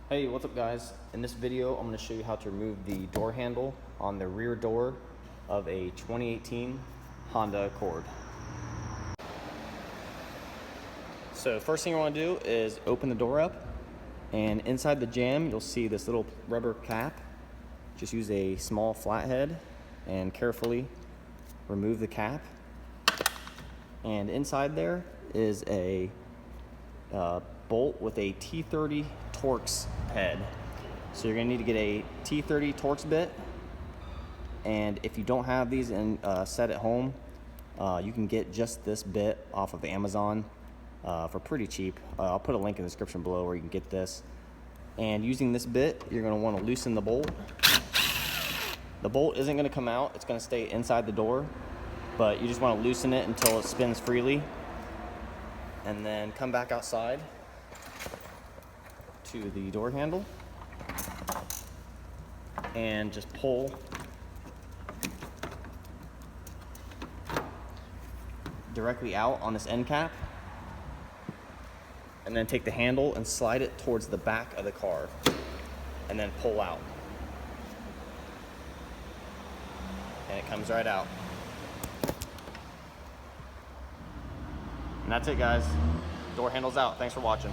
Hey, what's up guys? In this video, I'm going to show you how to remove the door handle on the rear door of a 2018 Honda Accord. So first thing you want to do is open the door up, and inside the jamb you'll see this little rubber cap. Just use a small flathead and carefully remove the cap. And inside there is a bolt with a T30 Torx head. So you're going to need to get a T30 Torx bit, and if you don't have these in set at home, you can get just this bit off of Amazon for pretty cheap. I'll put a link in the description below where you can get this. And using this bit, you're going to want to loosen the bolt. The bolt isn't going to come out, it's going to stay inside the door, but you just want to loosen it until it spins freely, and then come back outside to the door handle and just pull directly out on this end cap, and then take the handle and slide it towards the back of the car and then pull out, and it comes right out. And that's it guys, door handle's out. Thanks for watching.